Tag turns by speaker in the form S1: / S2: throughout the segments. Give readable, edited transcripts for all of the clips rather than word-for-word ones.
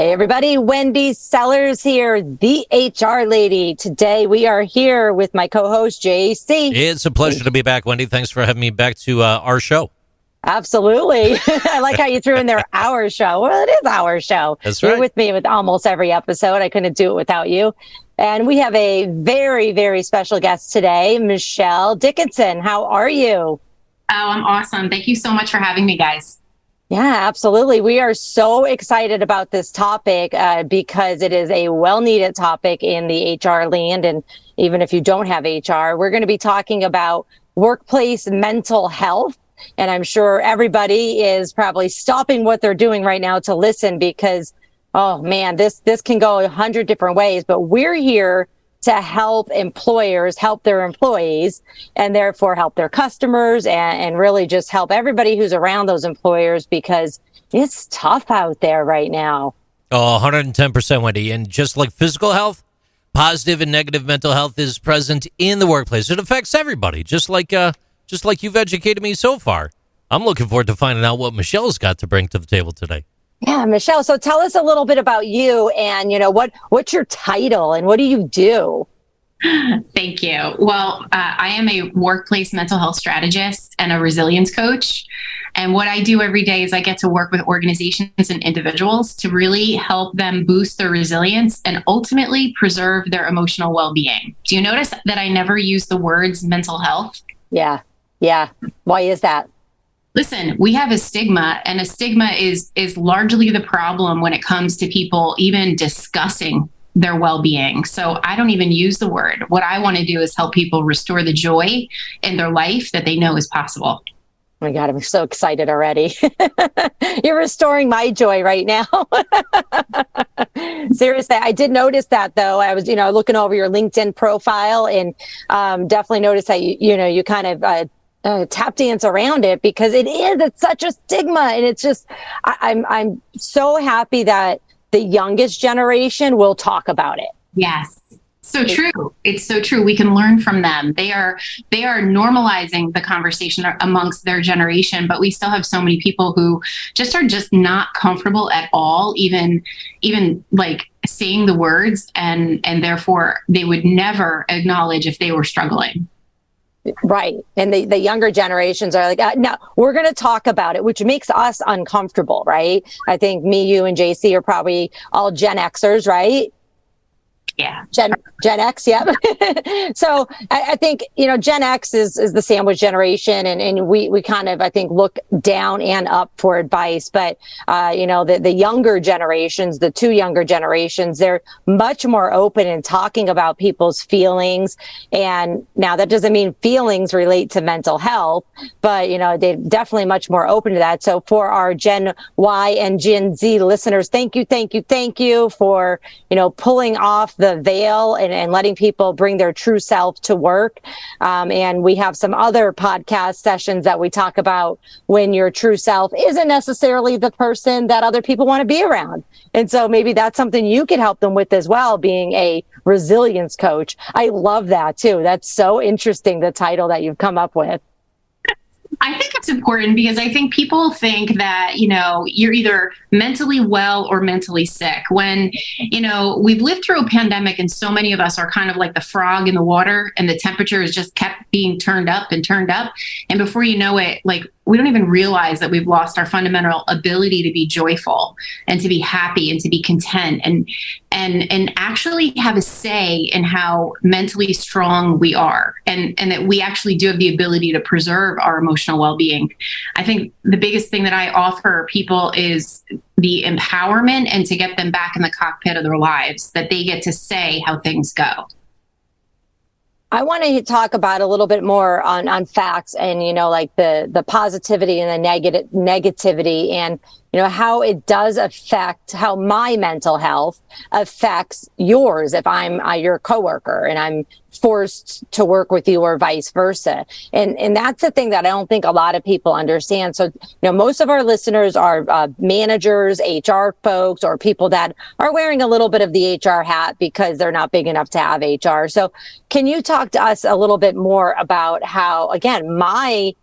S1: Hey everybody, Wendy Sellers here, the HR lady. Today we are here with my co-host, JC.
S2: It's a pleasure to be back, Wendy. Thanks for having me back to our show.
S1: Absolutely. I like how you threw in there our show. Well, it is our show.
S2: That's right.
S1: You're with me with almost every episode. I couldn't do it without you. And we have a very, very special guest today, Michelle Dickinson. How are you?
S3: Oh, I'm awesome. Thank you so much for having me, guys.
S1: Yeah, absolutely. We are so excited about this topic because it is a well-needed topic in the HR land. And even if you don't have HR, we're going to be talking about workplace mental health. And I'm sure everybody is probably stopping what they're doing right now to listen because, oh man, this can go 100 different ways. But we're here to help employers help their employees and therefore help their customers and really just help everybody who's around those employers because it's tough out there right now.
S2: Oh, 110%, Wendy. And just like physical health, positive and negative mental health is present in the workplace. It affects everybody, just like you've educated me so far. I'm looking forward to finding out what Michelle's got to bring to the table today.
S1: Yeah, Michelle. So tell us a little bit about you and, what's your title and what do you do?
S3: Thank you. Well, I am a workplace mental health strategist and a resilience coach. And what I do every day is I get to work with organizations and individuals to really help them boost their resilience and ultimately preserve their emotional well-being. Do you notice that I never use the words mental health?
S1: Yeah. Why is that?
S3: Listen, we have a stigma, and a stigma is largely the problem when it comes to people even discussing their well-being. So I don't even use the word. What I want to do is help people restore the joy in their life that they know is possible.
S1: Oh my God, I'm so excited already. You're restoring my joy right now. Seriously, I did notice that though. I was, looking over your LinkedIn profile and definitely noticed that you kind of tap dance around it because it's such a stigma. And it's just, I'm so happy that the youngest generation will talk about it.
S3: Yes. So true. It's so true. We can learn from them. They are normalizing the conversation amongst their generation, but we still have so many people who are just not comfortable at all, even like saying the words and therefore they would never acknowledge if they were struggling.
S1: Right. And the younger generations are like, no, we're going to talk about it, which makes us uncomfortable, right? I think me, you, and JC are probably all Gen Xers, right?
S3: Yeah.
S1: Gen X, yeah. So I think, Gen X is the sandwich generation and we kind of, I think, look down and up for advice. But, the younger generations, the two younger generations, they're much more open in talking about people's feelings. And now that doesn't mean feelings relate to mental health, but, they're definitely much more open to that. So for our Gen Y and Gen Z listeners, thank you for, pulling off the veil and letting people bring their true self to work. And we have some other podcast sessions that we talk about when your true self isn't necessarily the person that other people want to be around. And so maybe that's something you could help them with as well, being a resilience coach. I love that too. That's so interesting, the title that you've come up with.
S3: I think it's important because I think people think that, you're either mentally well or mentally sick when, we've lived through a pandemic and so many of us are kind of like the frog in the water and the temperature has just kept being turned up and turned up. And before you know it, like we don't even realize that we've lost our fundamental ability to be joyful and to be happy and to be content and actually have a say in how mentally strong we are and that we actually do have the ability to preserve our emotional well-being. I think the biggest thing that I offer people is the empowerment and to get them back in the cockpit of their lives, that they get to say how things go.
S1: I want to talk about a little bit more on facts and, like the positivity and the negativity and, how it does affect how my mental health affects yours if I'm your coworker and I'm forced to work with you or vice versa. And that's the thing that I don't think a lot of people understand. So, most of our listeners are managers, HR folks, or people that are wearing a little bit of the HR hat because they're not big enough to have HR. So can you talk to us a little bit more about how, again, the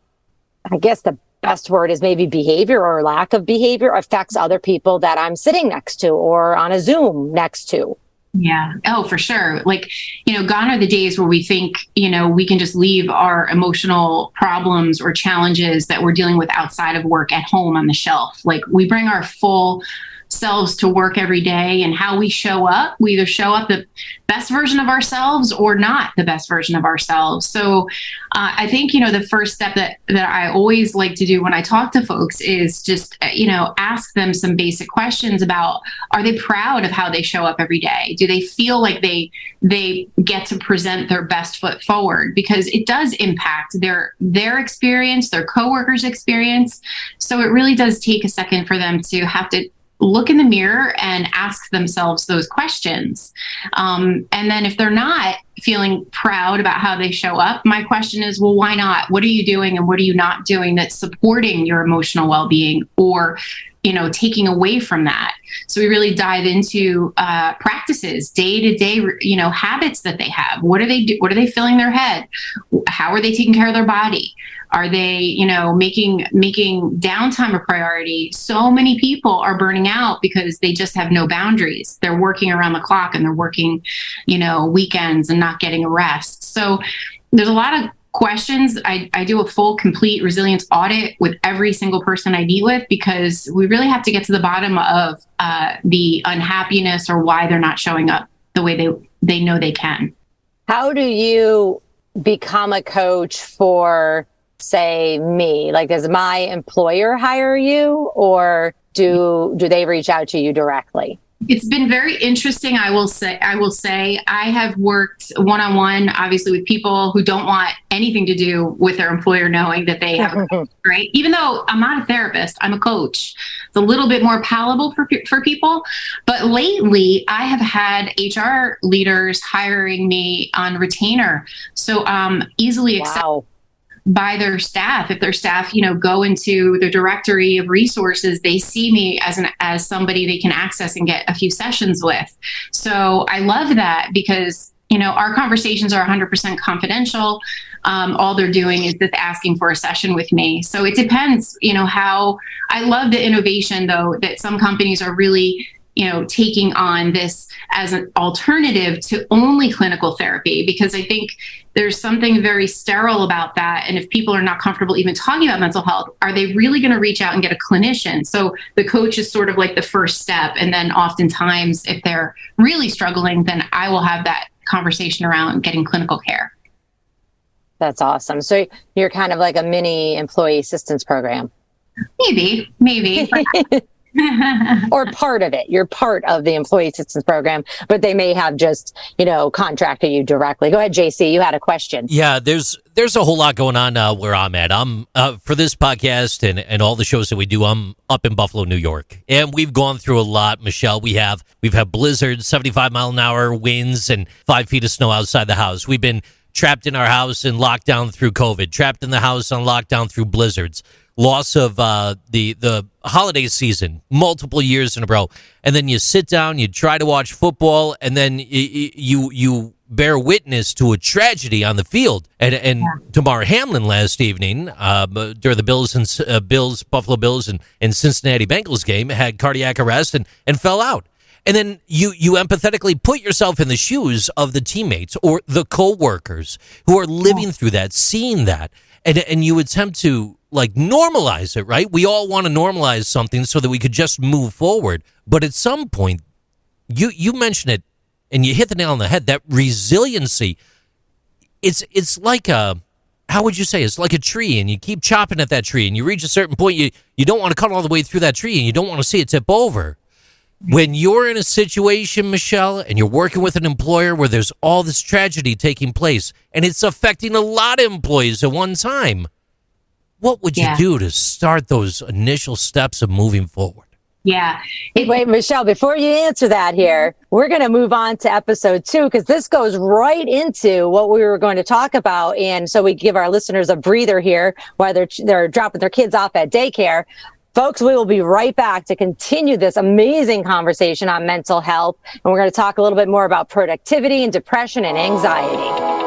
S1: best word is maybe behavior or lack of behavior affects other people that I'm sitting next to or on a Zoom next to.
S3: Yeah. Oh, for sure. Like, gone are the days where we think, we can just leave our emotional problems or challenges that we're dealing with outside of work at home on the shelf. Like, we bring our full selves to work every day, and how we show up, we either show up the best version of ourselves or not the best version of ourselves. So I think, the first step that I always like to do when I talk to folks is just, ask them some basic questions about, are they proud of how they show up every day? Do they feel like they get to present their best foot forward? Because it does impact their experience, their coworkers' experience. So it really does take a second for them to have to look in the mirror and ask themselves those questions. And then if they're not feeling proud about how they show up, my question is, well, why not? What are you doing and what are you not doing that's supporting your emotional well-being or, taking away from that? So we really dive into practices, day-to-day, habits that they have. What are they What are they filling their head? How are they taking care of their body? Are they, making downtime a priority? So many people are burning out because they just have no boundaries. They're working around the clock and they're working, weekends and not getting a rest. So there's a lot of questions. I do a full, complete resilience audit with every single person I meet with, because we really have to get to the bottom of the unhappiness or why they're not showing up the way they know they can.
S1: How do you become a coach for, say, me? Like, does my employer hire you, or do they reach out to you directly?
S3: It's been very interesting. I will say I have worked one-on-one, obviously, with people who don't want anything to do with their employer knowing that they have a coach, right? Even though I'm not a therapist, I'm a coach. It's a little bit more palatable for people. But lately, I have had HR leaders hiring me on retainer. So easily acceptable by their staff. If their staff, go into the directory of resources, they see me as somebody they can access and get a few sessions with. So I love that, because, our conversations are 100% confidential. All they're doing is just asking for a session with me. So it depends, how. I love the innovation, though, that some companies are really taking on this as an alternative to only clinical therapy, because I think there's something very sterile about that. And if people are not comfortable even talking about mental health, are they really going to reach out and get a clinician? So the coach is sort of like the first step. And then oftentimes, if they're really struggling, then I will have that conversation around getting clinical care.
S1: That's awesome. So you're kind of like a mini employee assistance program.
S3: Maybe.
S1: Or part of it. You're part of the employee assistance program, but they may have just, contracted you directly. Go ahead, JC. You had a question.
S2: Yeah, there's a whole lot going on where I'm at. I'm for this podcast and all the shows that we do, I'm up in Buffalo, New York. And we've gone through a lot, Michelle. We've had blizzards, 75-mile-an-hour winds, and 5 feet of snow outside the house. We've been trapped in our house and locked down through COVID, trapped in the house on lockdown through blizzards. Loss of the holiday season multiple years in a row, and then you sit down, you try to watch football, and then you bear witness to a tragedy on the field. And Damar Hamlin last evening during the Buffalo Bills and Cincinnati Bengals game had cardiac arrest and fell out. And then you empathetically put yourself in the shoes of the teammates or the co-workers who are living through that, seeing that, and you attempt to normalize it, right? We all want to normalize something so that we could just move forward. But at some point, you mentioned it and you hit the nail on the head, that resiliency, it's like how would you say? It's like a tree, and you keep chopping at that tree, and you reach a certain point, you don't want to cut all the way through that tree, and you don't want to see it tip over. When you're in a situation, Michelle, and you're working with an employer where there's all this tragedy taking place, and it's affecting a lot of employees at one time, what would you do to start those initial steps of moving forward?
S3: Yeah.
S1: Wait, Michelle, before you answer that here, we're going to move on to episode 2, because this goes right into what we were going to talk about. And so we give our listeners a breather here while they're dropping their kids off at daycare. Folks, we will be right back to continue this amazing conversation on mental health. And we're going to talk a little bit more about productivity and depression and anxiety.